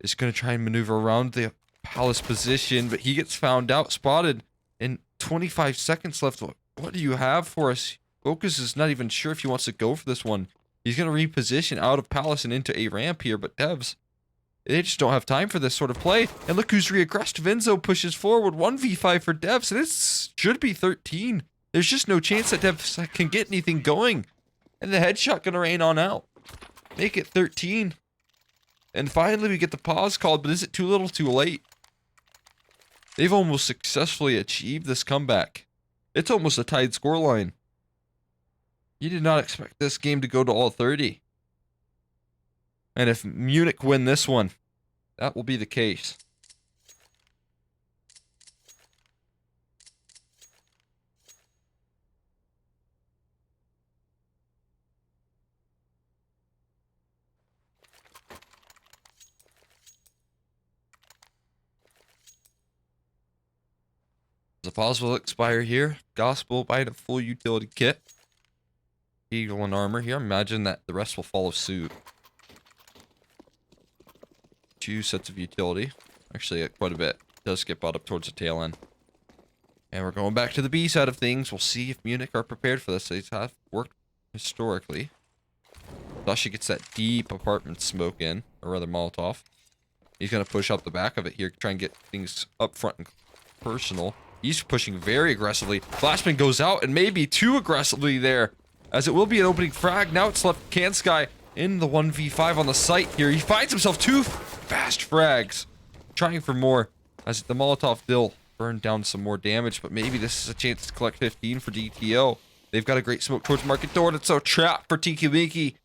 is going to try and maneuver around the Palace position, but he gets found out, spotted, and 25 seconds left. What do you have for us? Focus is not even sure if he wants to go for this one. He's going to reposition out of Palace and into a ramp here, but Devs, they just don't have time for this sort of play. And look who's reaggressed. Vinzo pushes forward. 1v5 for Devs, and this should be 13. There's just no chance that Devs can get anything going. And the headshot going to rain on out. Make it 13. And finally we get the pause called, but is it too little too late? They've almost successfully achieved this comeback. It's almost a tied scoreline. You did not expect this game to go to all 30. And if Munich win this one, that will be the case. The pause will expire here. Gospel buying a full utility kit. Eagle and armor here. Imagine that the rest will follow suit. 2 sets of utility. Actually, quite a bit. Does get bought up towards the tail end. And we're going back to the B side of things. We'll see if Munich are prepared for this. They have worked historically. Dashi gets that deep apartment smoke in, or rather Molotov. He's going to push up the back of it here, try and get things up front and personal. He's pushing very aggressively. Flashbang goes out, and maybe too aggressively there, as it will be an opening frag. Now it's left Kansky in the 1v5 on the site here. He finds himself 2 fast frags. Trying for more, as the Molotov will burn down some more damage, but maybe this is a chance to collect 15 for DTO. They've got a great smoke towards Market Door. It's a trap for Tiki Miki.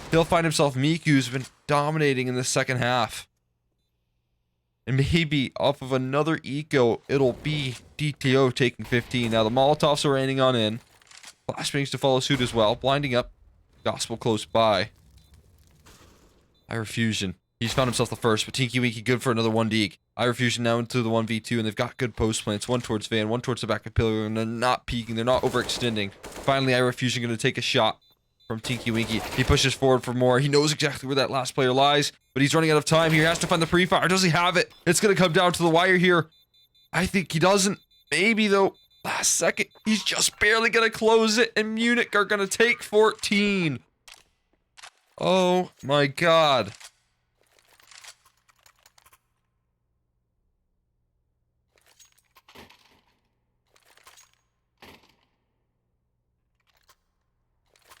He'll find himself Miku, who's been dominating in the second half. And maybe off of another eco, it'll be DTO taking 15. Now the Molotovs are raining on in. Flashbangs to follow suit as well. Blinding up. Gospel close by. Ira Fusion. He's found himself the first, but Tinky Winky good for another 1D. Ira Fusion now into the 1v2, and they've got good post plants. One towards Van, one towards the back of Pillar, and they're not peeking. They're not overextending. Finally, Ira Fusion going to take a shot from Tinky Winky. He pushes forward for more. He knows exactly where that last player lies, but he's running out of time here. He has to find the pre-fire. Does he have it? It's going to come down to the wire here. I think he doesn't. Maybe, though. Last second. He's just barely going to close it, and Munich are going to take 14. Oh, my God.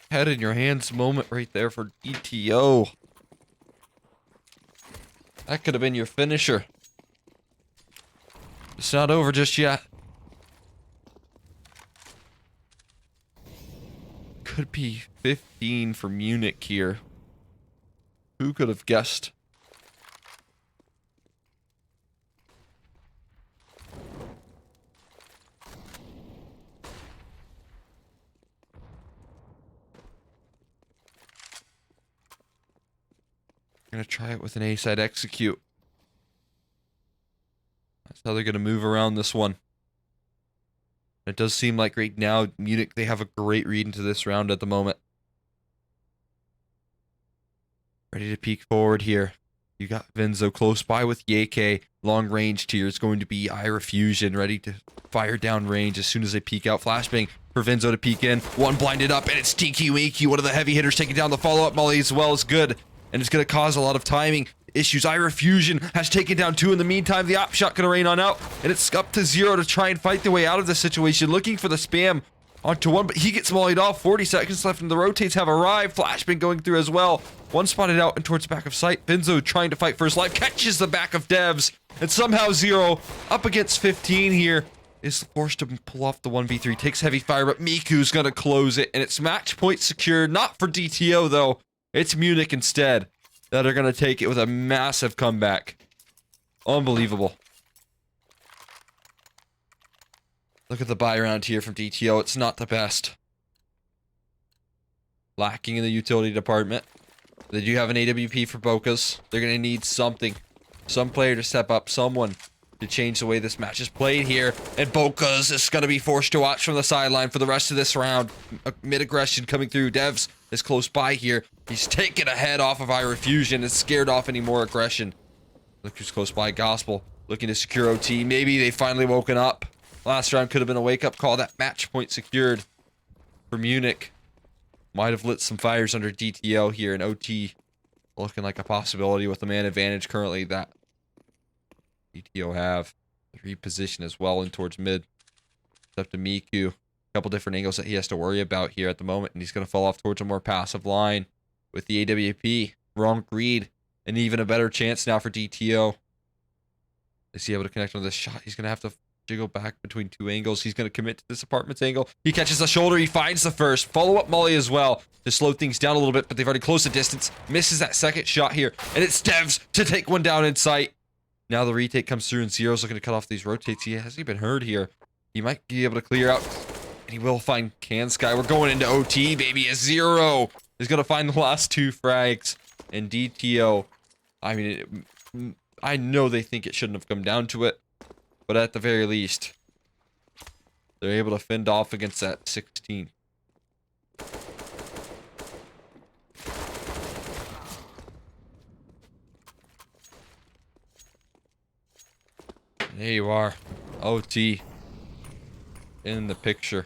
Head in your hands moment right there for DTO. That could have been your finisher. It's not over just yet. Could be 15 for Munich here. Who could have guessed? Gonna try it with an A-side execute. That's how they're gonna move around this one. It does seem like right now, Munich, they have a great read into this round at the moment. Ready to peek forward here. You got Vinzo close by with Yake. Long range here is going to be Ira Fusion, ready to fire down range as soon as they peek out. Flashbang for Vinzo to peek in. One blinded up, and it's Tinky Winky. One of the heavy hitters taking down the follow-up molly as well. Is good. And it's going to cause a lot of timing issues. Ira Fusion has taken down 2 in the meantime. The op shot going to rain on out. And it's up to 0 to try and fight their way out of this situation. Looking for the spam onto 1, but he gets mollied off. 40 seconds left and the rotates have arrived. Flashbang going through as well. One spotted out and towards the back of sight. Vinzo trying to fight for his life. Catches the back of Devs. And somehow 0 up against 15 here. Is forced to pull off the 1v3. Takes heavy fire, but Miku's going to close it. And it's match point secured. Not for DTO though. It's Munich instead that are going to take it with a massive comeback. Unbelievable. Look at the buy round here from DTO. It's not the best. Lacking in the utility department. They do have an AWP for Bokas. They're going to need something. Some player to step up. Someone to change the way this match is played here. And Bokas is going to be forced to watch from the sideline for the rest of this round. Mid-aggression coming through. Devs is close by here. He's taking a head off of Irefusion and scared off any more aggression. Look who's close by. Gospel looking to secure OT. Maybe they finally woken up. Last round could have been a wake-up call. That match point secured for Munich. Might have lit some fires under DTO here, and OT looking like a possibility with the man advantage currently that DTO have. Reposition as well in towards mid. It's up to Miku. A couple different angles that he has to worry about here at the moment, and he's going to fall off towards a more passive line with the AWP. Wrong read, and even a better chance now for DTO. Is he able to connect on this shot? He's going to have to jiggle back between two angles. He's going to commit to this apartment's angle. He catches the shoulder. He finds the first. Follow-up molly as well to slow things down a little bit, but they've already closed the distance. Misses that second shot here, and it's Devs to take one down in sight. Now the retake comes through, and Zero's looking to cut off these rotates. He hasn't been heard here. He might be able to clear out, and he will find Can Sky. We're going into OT, baby. A Zero is going to find the last two frags, and DTO, I mean, I know they think it shouldn't have come down to it, but at the very least, they're able to fend off against that 16. There you are. OT in the picture.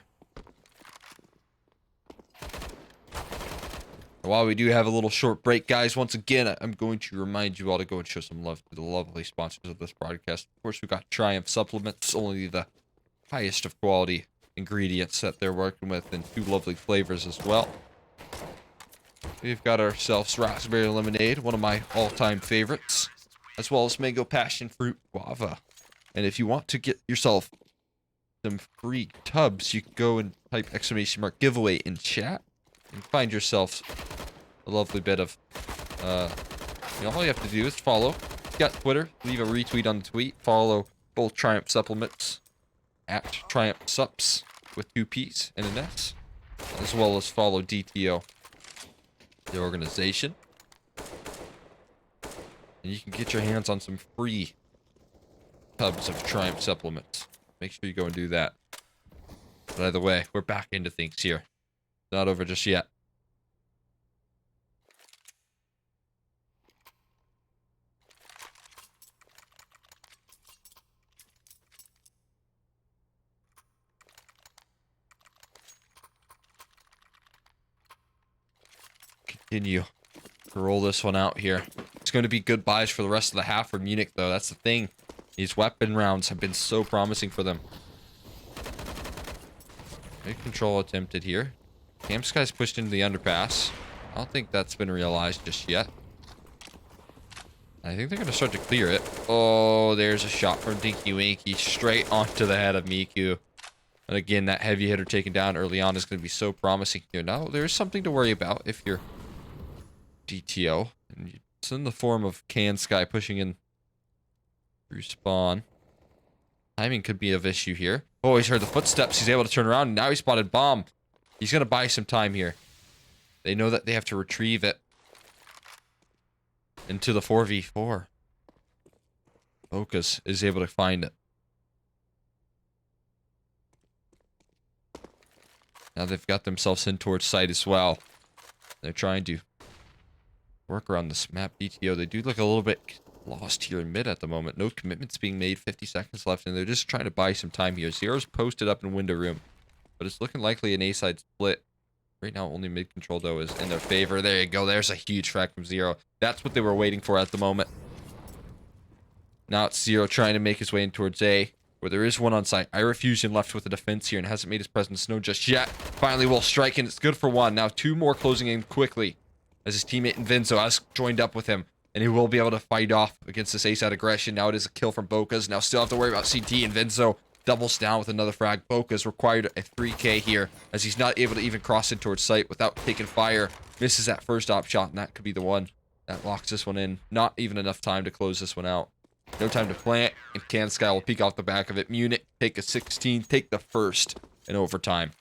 While we do have a little short break, guys, once again, I'm going to remind you all to go and show some love to the lovely sponsors of this broadcast. Of course, we've got Triumph Supplements, only the highest of quality ingredients that they're working with, and two lovely flavors as well. We've got ourselves Raspberry Lemonade, one of my all-time favorites, as well as Mango Passion Fruit Guava. And if you want to get yourself some free tubs, you can go and type ! giveaway in chat and find yourself a lovely bit of, all you have to do is follow. If you got Twitter, leave a retweet on the tweet. Follow both Triumph Supplements at Triumph Sups with 2 P's and an S, as well as follow DTO, the organization. And you can get your hands on some free tubs of Triumph Supplements. Make sure you go and do that. But either way, we're back into things here. Not over just yet. Continue to roll this one out here. It's going to be good buys for the rest of the half for Munich, though. That's the thing. These weapon rounds have been so promising for them. Good control attempted here. Cam Sky's pushed into the underpass. I don't think that's been realized just yet. I think they're going to start to clear it. Oh, there's a shot from Dinky Winky straight onto the head of Miku. And again, that heavy hitter taken down early on is going to be so promising here. Now, there's something to worry about if you're DTO. And it's in the form of Can Sky pushing in through spawn. Timing could be of issue here. Oh, he's heard the footsteps. He's able to turn around. And now he spotted bomb. He's going to buy some time here. They know that they have to retrieve it into the 4v4. Bokas is able to find it. Now they've got themselves in towards site as well. They're trying to work around this map. DTO, they do look a little bit lost here in mid at the moment. No commitments being made. 50 seconds left, and they're just trying to buy some time here. Zero's posted up in window room, but it's looking likely an A-side split. Right now, only mid control, though, is in their favor. There you go. There's a huge frag from Zero. That's what they were waiting for at the moment. Now it's Zero trying to make his way in towards A, where there is one on site. Irefusion left with the defense here and hasn't made his presence known just yet. Finally will strike, and it's good for one. Now 2 more closing in quickly, as his teammate Invinzo has joined up with him. And he will be able to fight off against this A-side aggression. Now it is a kill from Bokas. Now still have to worry about CT. And Vinzo doubles down with another frag. Boca's required a 3K here, as he's not able to even cross in towards sight without taking fire. Misses that first op shot, and that could be the one that locks this one in. Not even enough time to close this one out. No time to plant, and CanSky will peek off the back of it. Munich take a 16, take the first in overtime.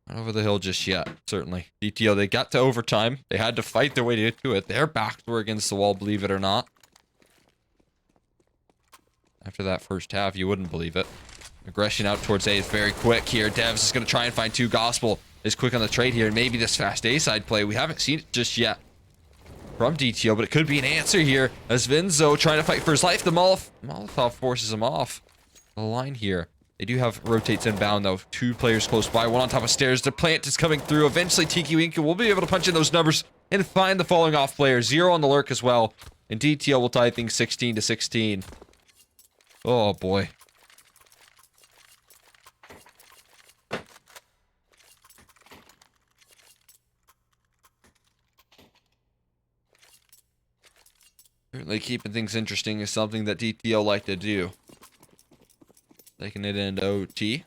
Not over the hill just yet, certainly. DTO, they got to overtime. They had to fight their way to get to it. Their backs were against the wall, believe it or not. After that first half, you wouldn't believe it. Aggression out towards A is very quick here. Devs is going to try and find two. Gospel is quick on the trade here. And maybe this fast A side play. We haven't seen it just yet from DTO, but it could be an answer here. As Vinzo trying to fight for his life. The Molotov forces him off the line here. They do have rotates inbound, though. Two players close by. One on top of stairs. The plant is coming through. Eventually, Tiki Winka will be able to punch in those numbers and find the falling off player. 0 on the lurk as well. And DTO will tie things 16-16. Oh, boy. Certainly keeping things interesting is something that DTO like to do. Taking it into OT.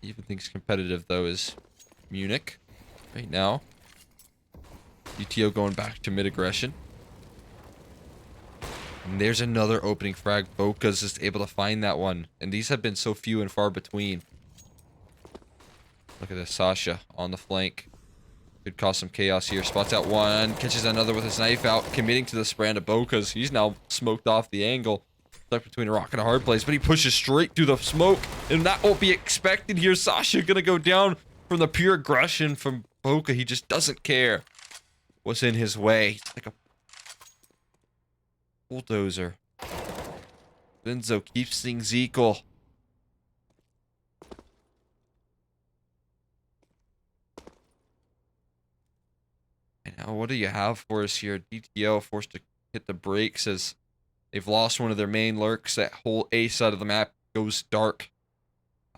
Keeping things competitive, though, is Munich. Right now. DTO going back to mid-aggression. And there's another opening frag. Boca's just able to find that one. And these have been so few and far between. Look at this. Sasha on the flank. Could cause some chaos here. Spots out one. Catches another with his knife out. Committing to the spray to Boca's. He's now smoked off the angle. Stuck between a rock and a hard place. But he pushes straight through the smoke. And that won't be expected here. Sasha gonna go down from the pure aggression from Boca. He just doesn't care what's in his way. He's like a bulldozer. Vinzo keeps things equal. And now what do you have for us here? DTO forced to hit the brakes as they've lost one of their main lurks. That whole A side of the map goes dark.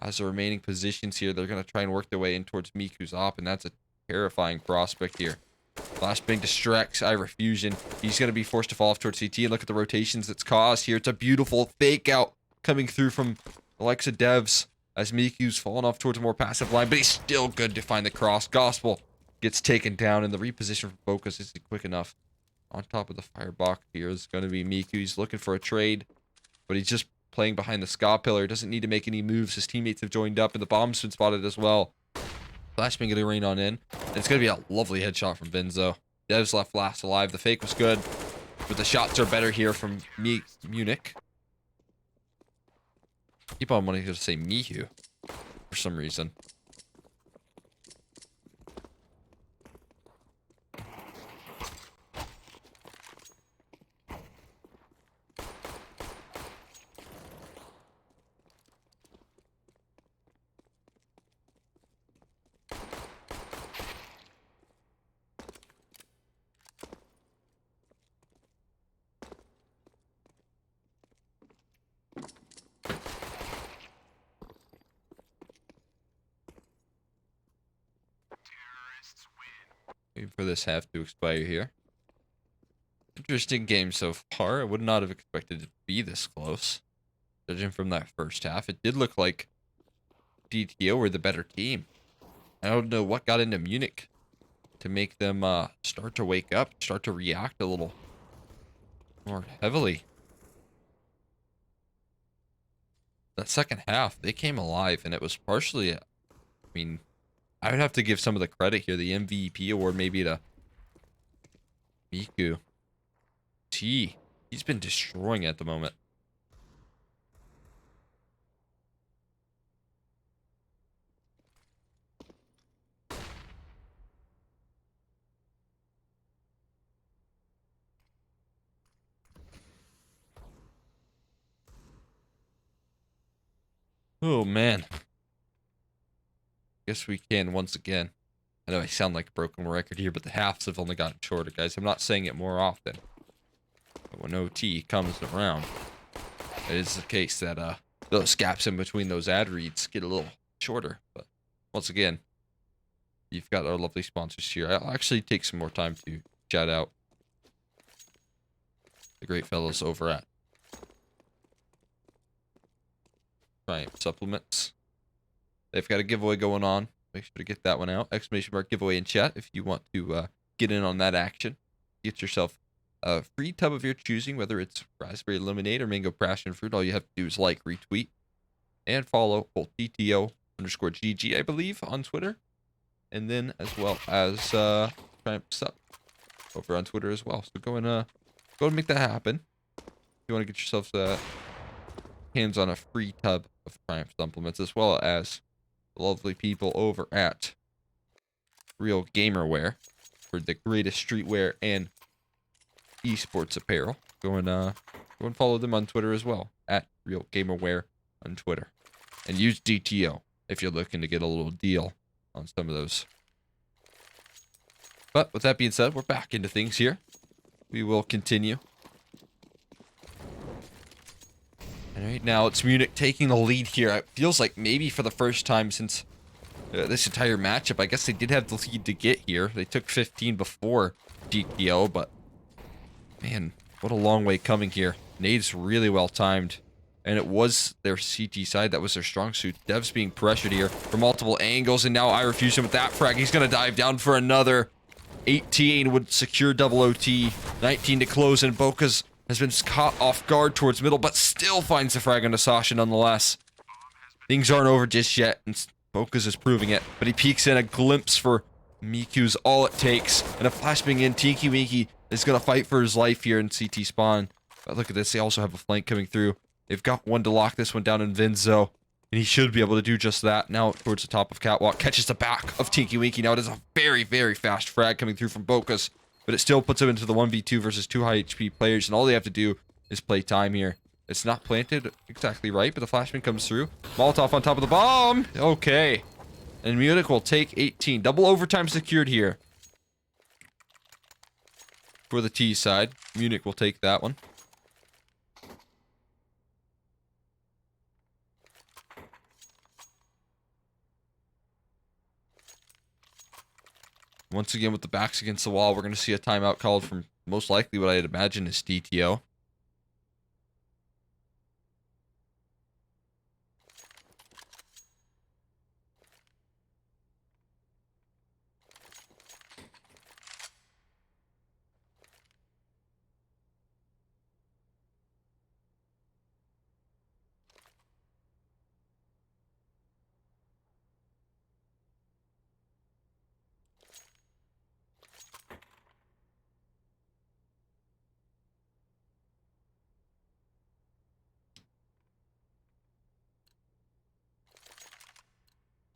As the remaining positions here, they're going to try and work their way in towards Miku's op, and that's a terrifying prospect here. Flashbang distracts Ira Fusion. He's going to be forced to fall off towards CT, and look at the rotations that's caused here. It's a beautiful fake out coming through from the likes of Devs as Miku's fallen off towards a more passive line, but he's still good to find the cross. Gospel gets taken down, and the reposition for Focus isn't quick enough. On top of the firebox here is going to be Miku. He's looking for a trade, but he's just playing behind the ska pillar. Doesn't need to make any moves. His teammates have joined up, and the bomb's been spotted as well. Flashbang going to rain on in. And it's going to be a lovely headshot from Vinzo. Dev's left last alive. The fake was good, but the shots are better here from Munich. Keep on wanting to say Mihu for some reason. Waiting for this half to expire here. Interesting game so far. I would not have expected it to be this close. Judging from that first half, it did look like DTO were the better team. I don't know what got into Munich to make them start to wake up, start to react a little more heavily. That second half, they came alive, and it was partially, I mean, I would have to give some of the credit here, the MVP award maybe to Miku. He's been destroying at the moment. Oh, man. Guess we can once again. I know I sound like a broken record here, but the halves have only gotten shorter, guys. I'm not saying it more often. But when OT comes around, it is the case that those gaps in between those ad reads get a little shorter. But once again, you've got our lovely sponsors here. I'll actually take some more time to shout out the great fellows over at Triumph Supplements. They've got a giveaway going on. Make sure to get that one out. Exclamation mark giveaway in chat if you want to get in on that action. Get yourself a free tub of your choosing, whether it's raspberry lemonade or mango passion fruit. All you have to do is like, retweet, and follow both DTO_GG, I believe, on Twitter. And then as well as Triumph Sup over on Twitter as well. So go and make that happen. If you want to get yourself hands on a free tub of Triumph supplements, as well as the lovely people over at Real Gamerwear for the greatest streetwear and esports apparel. Go and follow them on Twitter as well, at Real Gamerwear on Twitter. And use DTO if you're looking to get a little deal on some of those. But with that being said, we're back into things here. We will continue. And right now, it's Munich taking the lead here. It feels like maybe for the first time since this entire matchup. I guess they did have the lead to get here. They took 15 before DTO, but man, what a long way coming here. Nades really well timed. And it was their CT side that was their strong suit. Devs being pressured here from multiple angles, and now iRefusion with that frag. He's going to dive down for another. 18 would secure double OT. 19 to close, and Bokas has been caught off guard towards middle, but still finds the frag on Sasha nonetheless. Things aren't over just yet, and Bokas is proving it. But he peeks in a glimpse for Miku's all it takes. And a flashbang in. Tinky Winky is going to fight for his life here in CT spawn. But look at this. They also have a flank coming through. They've got one to lock this one down in Vinzo. And he should be able to do just that. Now towards the top of Catwalk. Catches the back of Tinky Winky. Now it is a very, very fast frag coming through from Bokas. But it still puts him into the 1v2 versus 2 high HP players. And all they have to do is play time here. It's not planted exactly right, but the flashbang comes through. Molotov on top of the bomb. Okay. And Munich will take 18. Double overtime secured here. For the T side. Munich will take that one. Once again, with the backs against the wall, we're going to see a timeout called from most likely what I'd imagine is DTO.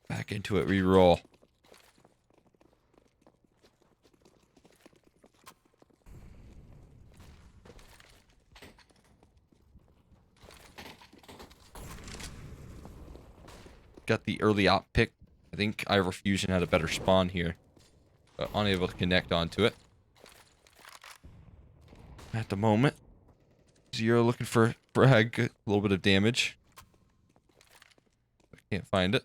Back into it, re-roll. Got the early op pick. I think iRefusion had a better spawn here, but unable to connect onto it. At the moment, Zero looking for frag, a little bit of damage. I can't find it.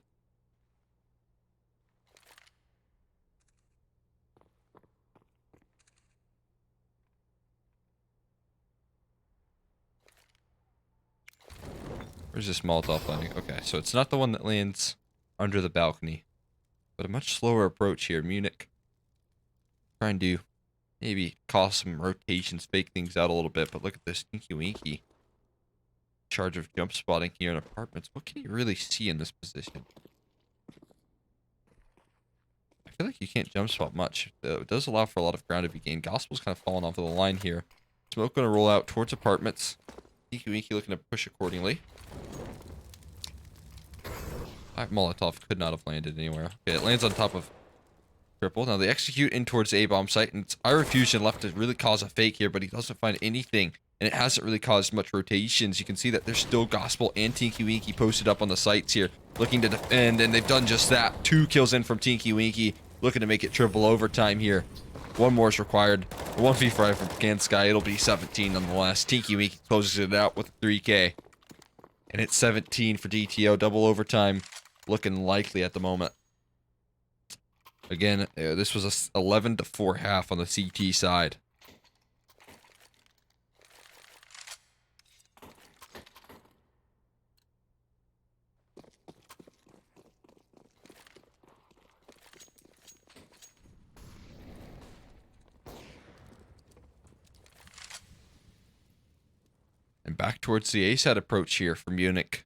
Where's this Molotov landing? Okay, so it's not the one that lands under the balcony, but a much slower approach here. Munich trying to maybe cause some rotations, fake things out a little bit, but look at this Tinky Winky. Charge of jump spotting here in apartments. What can you really see in this position? I feel like you can't jump spot much. It does allow for a lot of ground to be gained. Gospel's kind of falling off of the line here. Smoke going to roll out towards apartments. Tinky Winky looking to push accordingly. Molotov could not have landed anywhere. Okay, it lands on top of Triple. Now they execute in towards the A-bomb site, and it's iRefusion left to really cause a fake here, but he doesn't find anything, and it hasn't really caused much rotations. You can see that there's still Gospel and Tinky Winky posted up on the sites here, looking to defend, and they've done just that. 2 kills in from Tinky Winky, looking to make it triple overtime here. One more is required. A 1v5 from Can Sky. It'll be 17 nonetheless. Tinky Winky closes it out with a 3K. And it's 17 for DTO. Double overtime looking likely at the moment. Again, this was a 11-4 half on the CT side. And back towards the A side approach here for Munich.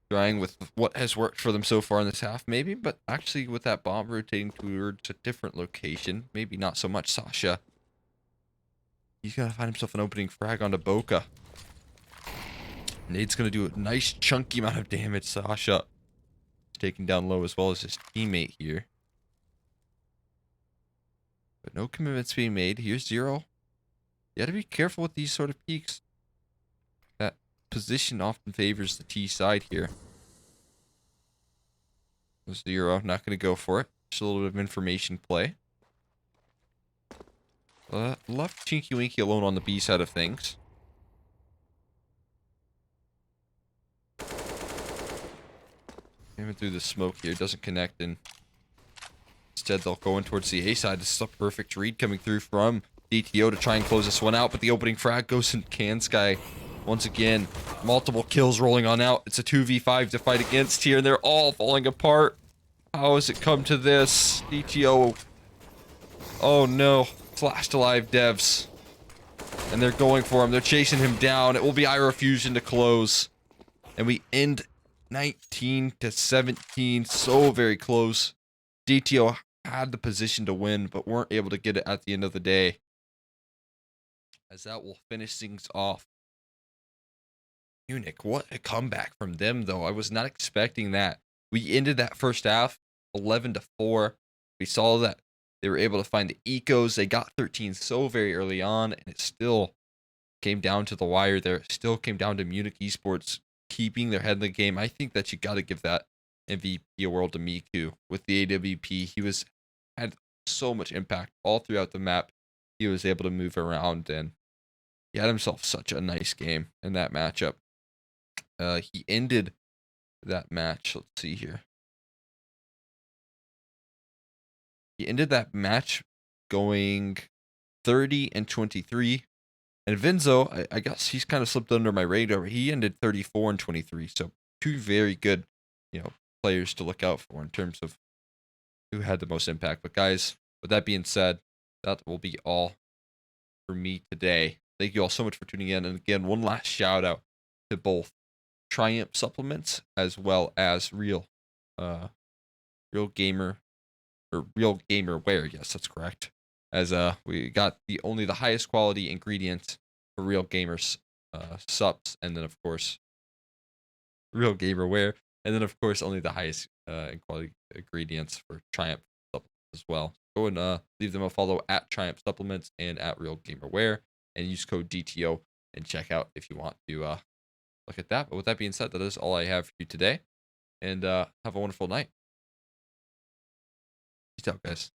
Trying with what has worked for them so far in this half, maybe, but actually with that bomb rotating towards a different location, maybe not so much Sasha. He's gonna find himself an opening frag onto Boca. Nade's gonna do a nice chunky amount of damage. Sasha taking down low as well as his teammate here. But no commitments being made. Here's Zero. You gotta be careful with these sort of peaks. That position often favors the T side here. Zero, not going to go for it. Just a little bit of information play. Left Chinky Winky alone on the B side of things. Even through the smoke here, doesn't connect, and instead they'll go in towards the A side. This is a perfect read coming through from DTO to try and close this one out, but the opening frag goes in Can Sky. Once again, multiple kills rolling on out. It's a 2v5 to fight against here, and they're all falling apart. How has it come to this? DTO. Oh no. Flashed alive devs. And they're going for him. They're chasing him down. It will be Ira Fusion to close. And we end 19-17. So very close. DTO had the position to win, but weren't able to get it at the end of the day. As that will finish things off. Munich, what a comeback from them, though. I was not expecting that. We ended that first half 11-4. We saw that they were able to find the ecos. They got 13 so very early on, and it still came down to the wire there. It still came down to Munich esports keeping their head in the game. I think that you got to give that MVP award to Miku with the AWP. He had so much impact all throughout the map. He was able to move around, and he had himself such a nice game in that matchup. He ended that match. Let's see here. He ended that match going 30-23. And Vinzo, I guess he's kind of slipped under my radar. He ended 34-23. So two very good, players to look out for in terms of who had the most impact. But guys, with that being said, that will be all for me today. Thank you all so much for tuning in. And again, one last shout out to both Triumph Supplements as well as Real Gamer or Real Gamer Wear. Yes, that's correct. As we got only the highest quality ingredients for Real Gamers subs, and then of course Real Gamer Wear, and then of course only the highest quality ingredients for Triumph Supplements as well. Go and leave them a follow at Triumph Supplements and at Real Gamer Wear, and use code DTO and check out if you want to look at that. But with that being said, that is all I have for you today, and have a wonderful night. Peace out, guys.